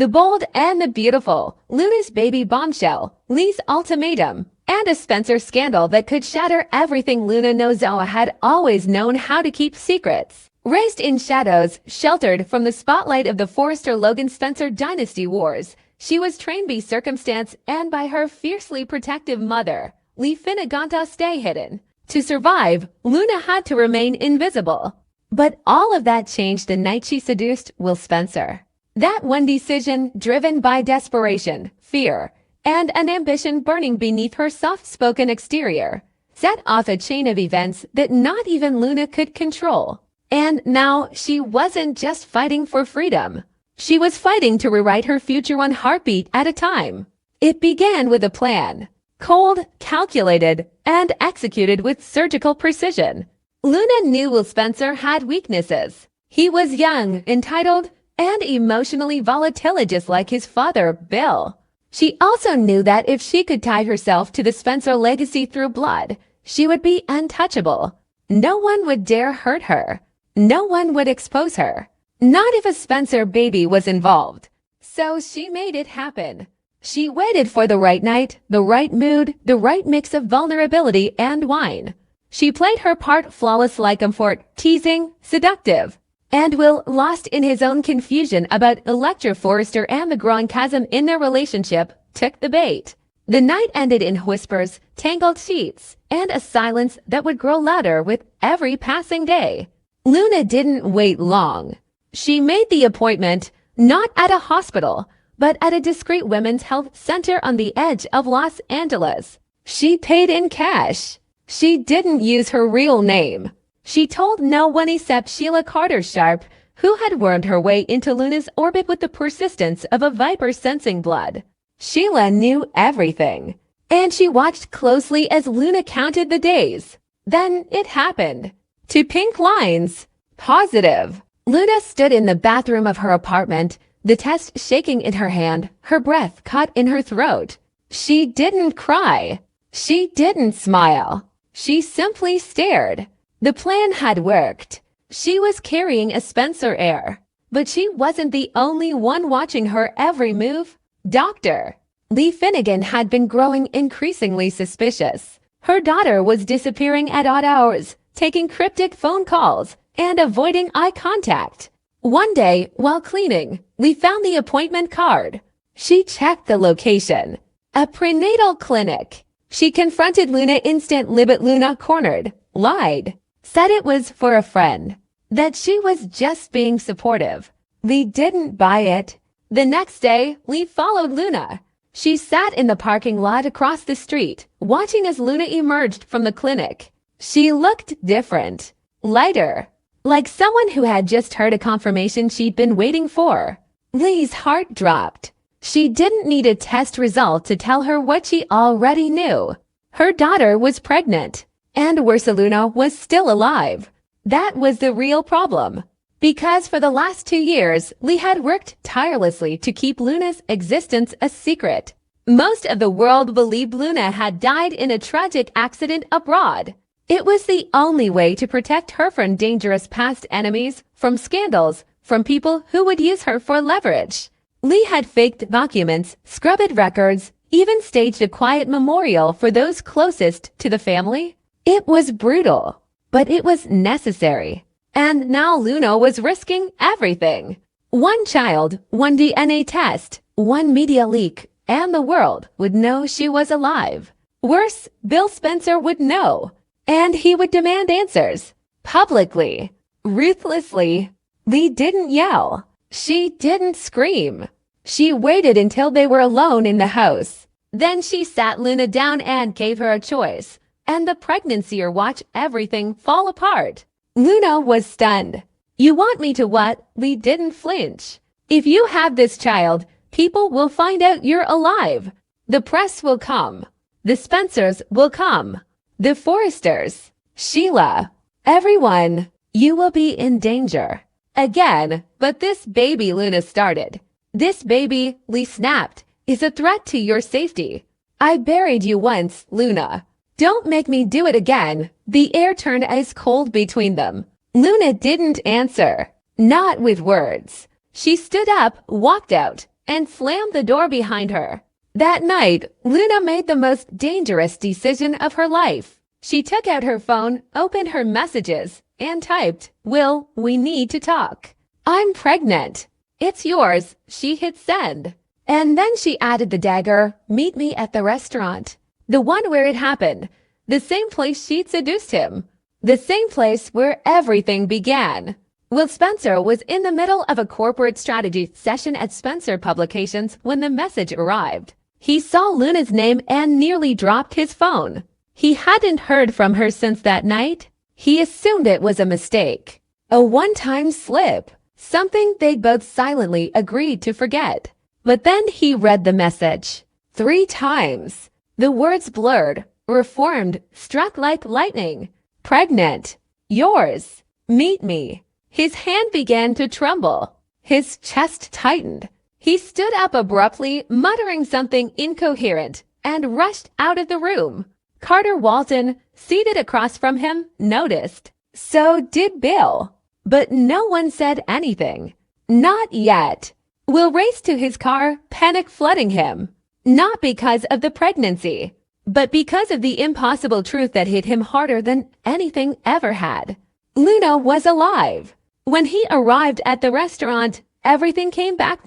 The Bold and the Beautiful, Luna's baby bombshell, Lee's ultimatum, and a Spencer scandal that could shatter everything Luna Nozoa had always known how to keep secrets. Raised in shadows, sheltered from the spotlight of the Forrester-Logan Spencer dynasty wars, she was trained by circumstance and by her fiercely protective mother, Lee Finnegan, stay hidden. To survive, Luna had to remain invisible. But all of that changed the night she seduced Will Spencer. That one decision, driven by desperation, fear, and an ambition burning beneath her soft-spoken exterior, set off a chain of events that not even Luna could control. And now she wasn't just fighting for freedom. She was fighting to rewrite her future one heartbeat at a time. It began with a plan. Cold, calculated, and executed with surgical precision. Luna knew Will Spencer had weaknesses. He was young, entitled, and emotionally volatile just like his father, Bill. She also knew that if she could tie herself to the Spencer legacy through blood, she would be untouchable. No one would dare hurt her. No one would expose her. Not if a Spencer baby was involved. So she made it happen. She waited for the right night, the right mood, the right mix of vulnerability and wine. She played her part flawless like comfort, teasing, seductive. And Will, lost in his own confusion about Electra Forrester and the growing chasm in their relationship, took the bait. The night ended in whispers, tangled sheets, and a silence that would grow louder with every passing day. Luna didn't wait long. She made the appointment, not at a hospital, but at a discreet women's health center on the edge of Los Angeles. She paid in cash. She didn't use her real name. She told no one except Sheila Carter-Sharp, who had wormed her way into Luna's orbit with the persistence of a viper sensing blood. Sheila knew everything, and she watched closely as Luna counted the days. Then it happened. 2 pink lines. Positive. Luna stood in the bathroom of her apartment, the test shaking in her hand, her breath caught in her throat. She didn't cry. She didn't smile. She simply stared. The plan had worked. She was carrying a Spencer heir. But she wasn't the only one watching her every move. Dr. Lee Finnegan had been growing increasingly suspicious. Her daughter was disappearing at odd hours, taking cryptic phone calls, and avoiding eye contact. One day, while cleaning, Lee found the appointment card. She checked the location. A prenatal clinic. She confronted Luna instantly, but Luna cornered, lied, said it was for a friend, that she was just being supportive. Lee didn't buy it. The next day, Lee followed Luna. She sat in the parking lot across the street, watching as Luna emerged from the clinic. She looked different, lighter, like someone who had just heard a confirmation she'd been waiting for. Lee's heart dropped. She didn't need a test result to tell her what she already knew. Her daughter was pregnant, and Luna was still alive. That was the real problem. Because for the last 2 years, Lee had worked tirelessly to keep Luna's existence a secret. Most of the world believed Luna had died in a tragic accident abroad. It was the only way to protect her from dangerous past enemies, from scandals, from people who would use her for leverage. Lee had faked documents, scrubbed records, even staged a quiet memorial for those closest to the family. It was brutal, but it was necessary. And now Luna was risking everything. One child, one DNA test, one media leak, and the world would know she was alive. Worse, Bill Spencer would know, and he would demand answers. Publicly. Ruthlessly. Lee didn't yell. She didn't scream. She waited until they were alone in the house. Then she sat Luna down and gave her a choice, and the pregnancy or watch everything fall apart. Luna was stunned. You want me to what? Lee didn't flinch. If you have this child, people will find out you're alive. The press will come. The Spencers will come. The Forresters. Sheila. Everyone. You will be in danger. Again, but this baby, Luna started. This baby, Lee snapped, is a threat to your safety. I buried you once, Luna. Don't make me do it again. The air turned ice cold between them. Luna didn't answer. Not with words. She stood up, walked out, and slammed the door behind her. That night, Luna made the most dangerous decision of her life. She took out her phone, opened her messages, and typed, "Will, we need to talk. I'm pregnant. It's yours." She hit send. And then she added the dagger, "Meet me at the restaurant. The one where it happened. The same place she'd seduced him. The same place where everything began." Will Spencer was in the middle of a corporate strategy session at Spencer Publications when the message arrived. He saw Luna's name and nearly dropped his phone. He hadn't heard from her since that night. He assumed it was a mistake. A one-time slip. Something they'd both silently agreed to forget. But then he read the message. 3 times. The words blurred, reformed, struck like lightning. Pregnant. Yours. Meet me. His hand began to tremble. His chest tightened. He stood up abruptly, muttering something incoherent, and rushed out of the room. Carter Walton, seated across from him, noticed. So did Bill. But no one said anything. Not yet. Will raced to his car, panic flooding him. Not because of the pregnancy, but because of the impossible truth that hit him harder than anything ever had. Luna was alive. When he arrived at the restaurant, everything came back.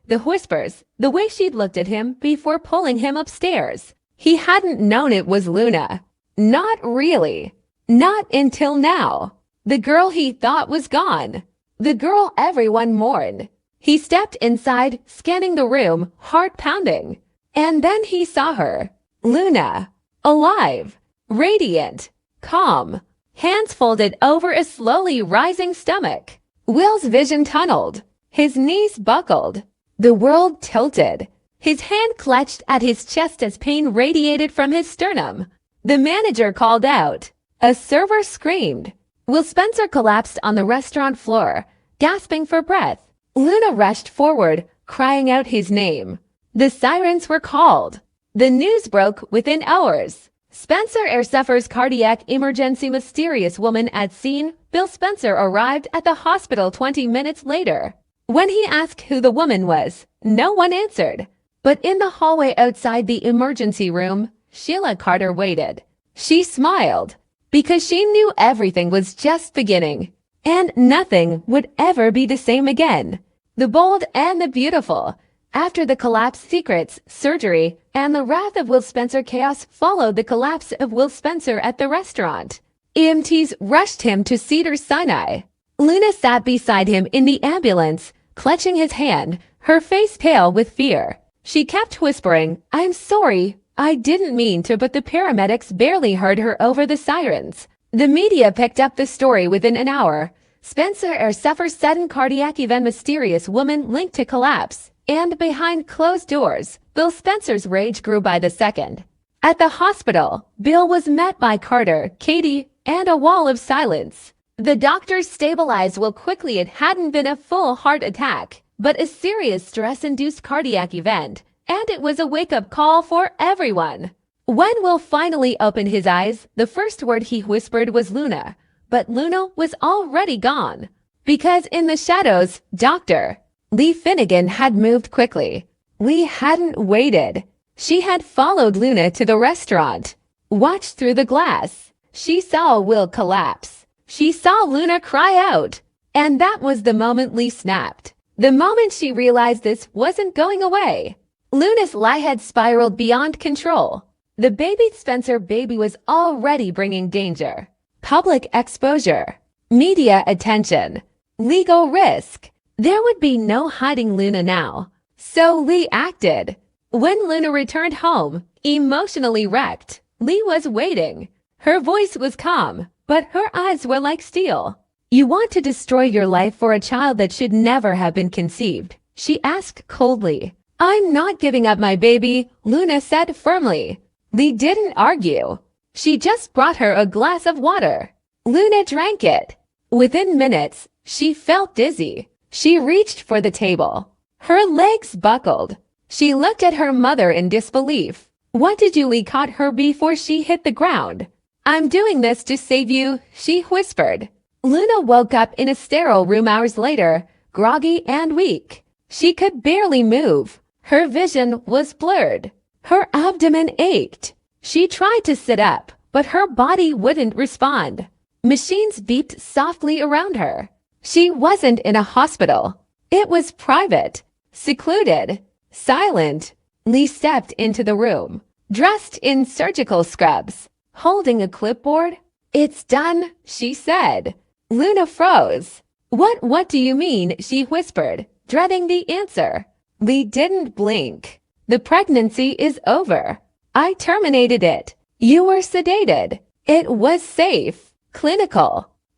The whispers, the way she'd looked at him before pulling him upstairs. He hadn't known it was Luna. Not really. Not until now. The girl he thought was gone. The girl everyone mourned. He stepped inside, scanning the room, heart pounding. And then he saw her. Luna. Alive. Radiant. Calm. Hands folded over a slowly rising stomach. Will's vision tunneled. His knees buckled. The world tilted. His hand clutched at his chest as pain radiated from his sternum. The manager called out. A server screamed. Will Spencer collapsed on the restaurant floor, gasping for breath. Luna rushed forward, crying out his name. The sirens were called. The news broke within hours. Spencer suffers cardiac emergency. Mysterious woman at scene. Bill Spencer arrived at the hospital 20 minutes later. When he asked who the woman was, no one answered. But in the hallway outside the emergency room, Sheila Carter waited. She smiled, because she knew everything was just beginning, and nothing would ever be the same again. The bold and the beautiful. After the collapse, secrets, surgery, and the wrath of Will Spencer, chaos followed the collapse of Will Spencer at the restaurant. EMTs rushed him to Cedars-Sinai. Luna sat beside him in the ambulance, clutching his hand, her face pale with fear. She kept whispering, "I'm sorry, I didn't mean to," but the paramedics barely heard her over the sirens. The media picked up the story within an hour. Spencer suffers sudden cardiac event. Mysterious woman linked to collapse. And behind closed doors, Bill Spencer's rage grew by the second. At the hospital, Bill was met by Carter, Katie, and a wall of silence. The doctors stabilized Will quickly. It hadn't been a full heart attack, but a serious stress-induced cardiac event, and it was a wake-up call for everyone. When Will finally opened his eyes, the first word he whispered was Luna, but Luna was already gone. Because in the shadows, Dr. Lee Finnegan had moved quickly. Lee hadn't waited. She had followed Luna to the restaurant. Watched through the glass. She saw Will collapse. She saw Luna cry out. And that was the moment Lee snapped. The moment she realized this wasn't going away. Luna's lie had spiraled beyond control. The baby Spencer baby was already bringing danger. Public exposure. Media attention. Legal risk. There would be no hiding Luna now. So Lee acted. When Luna returned home, emotionally wrecked, Lee was waiting. Her voice was calm, but her eyes were like steel. "You want to destroy your life for a child that should never have been conceived?" she asked coldly. "I'm not giving up my baby," Luna said firmly. Lee didn't argue. She just brought her a glass of water. Luna drank it. Within minutes, she felt dizzy. She reached for the table. Her legs buckled. She looked at her mother in disbelief. "What did you?" Lee caught her before she hit the ground. "I'm doing this to save you," she whispered. Luna woke up in a sterile room hours later, groggy and weak. She could barely move. Her vision was blurred. Her abdomen ached. She tried to sit up, but her body wouldn't respond. Machines beeped softly around her. She wasn't in a hospital. It was private, secluded, silent. Lee stepped into the room, dressed in surgical scrubs, holding a clipboard. "It's done," she said. Luna froze. What do you mean?" she whispered, dreading the answer. Lee didn't blink. "The pregnancy is over. I terminated it. You were sedated. It was safe. Clinical.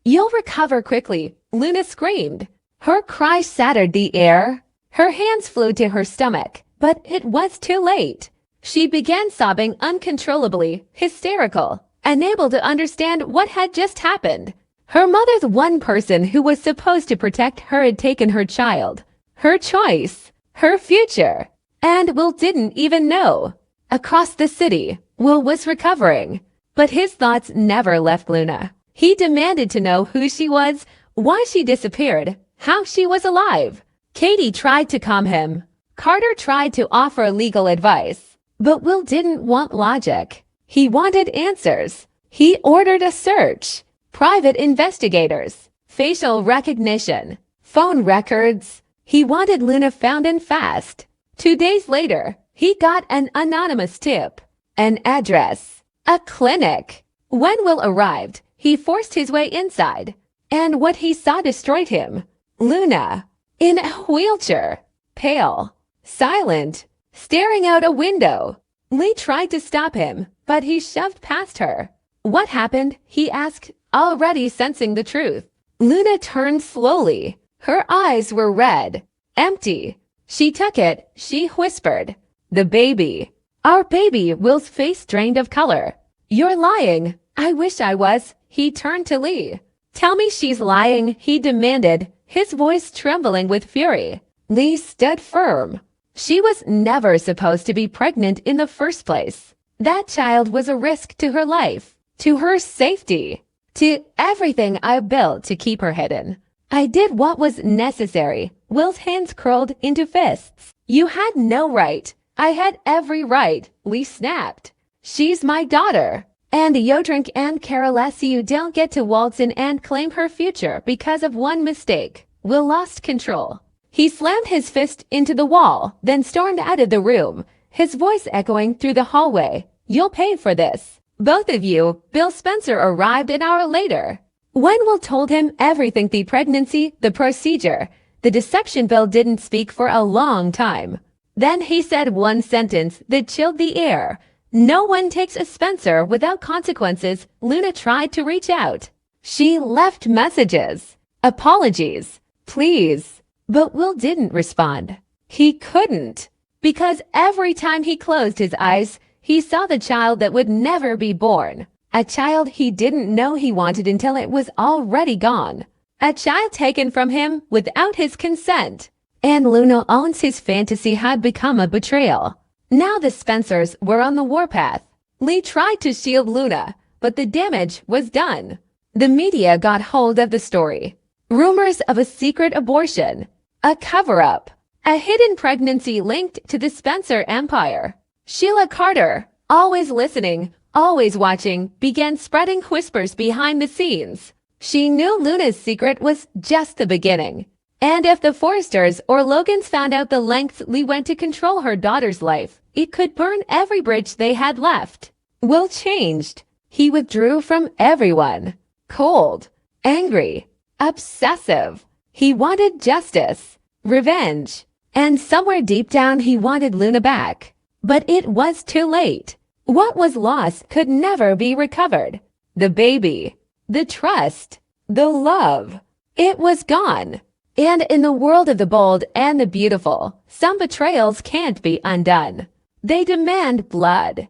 You'll recover quickly," Luna screamed. Her cry shattered the air. Her hands flew to her stomach, but it was too late. She began sobbing uncontrollably, hysterical, unable to understand what had just happened. Her mother, the one person who was supposed to protect her, had taken her child, her choice, her future, and Will didn't even know. Across the city, Will was recovering, but his thoughts never left Luna. He demanded to know who she was, why she disappeared, how she was alive. Katie tried to calm him. Carter tried to offer legal advice, but Will didn't want logic. He wanted answers. He ordered a search. Private investigators, facial recognition, phone records. He wanted Luna found and fast. 2 days later, he got an anonymous tip, an address, a clinic. When Will arrived, he forced his way inside, and what he saw destroyed him. Luna, in a wheelchair, pale, silent, staring out a window. Lee tried to stop him, but he shoved past her. "What happened?" he asked, already sensing the truth. Luna turned slowly. Her eyes were red, empty. "She took it," she whispered. "The baby. Our baby." Will's face drained of color. "You're lying." "I wish I was." He turned to Lee. "Tell me she's lying," he demanded, his voice trembling with fury. Lee stood firm. She was never supposed to be pregnant in the first place. That child was a risk to her life, to her safety, to everything I built to keep her hidden. I did what was necessary. Will's hands curled into fists. "You had no right." "I had every right," Lee snapped. "She's my daughter. And Yodrink and Karolesiu don't get to waltz in and claim her future because of one mistake." Will lost control. He slammed his fist into the wall, then stormed out of the room, his voice echoing through the hallway. "You'll pay for this. Both of you." Bill Spencer arrived an hour later. When Will told him everything, the pregnancy, the procedure, the deception, Bill didn't speak for a long time. Then he said one sentence that chilled the air. "No one takes a Spencer without consequences." Luna tried to reach out. She left messages, apologies, please. But Will didn't respond. He couldn't, because every time he closed his eyes, he saw the child that would never be born. A child he didn't know he wanted until it was already gone. A child taken from him without his consent. And Luna owns his fantasy had become a betrayal. Now the Spencers were on the warpath. Lee tried to shield Luna, but the damage was done. The media got hold of the story. Rumors of a secret abortion, a cover-up, a hidden pregnancy linked to the Spencer empire. Sheila Carter, always listening, always watching, began spreading whispers behind the scenes. She knew Luna's secret was just the beginning. And if the Forresters or Logans found out the lengths Lee went to control her daughter's life, it could burn every bridge they had left. Will changed. He withdrew from everyone. Cold, angry, obsessive. He wanted justice, revenge, and somewhere deep down he wanted Luna back. But it was too late. What was lost could never be recovered. The baby, the trust, the love. It was gone. And in the world of the bold and the beautiful, some betrayals can't be undone. They demand blood.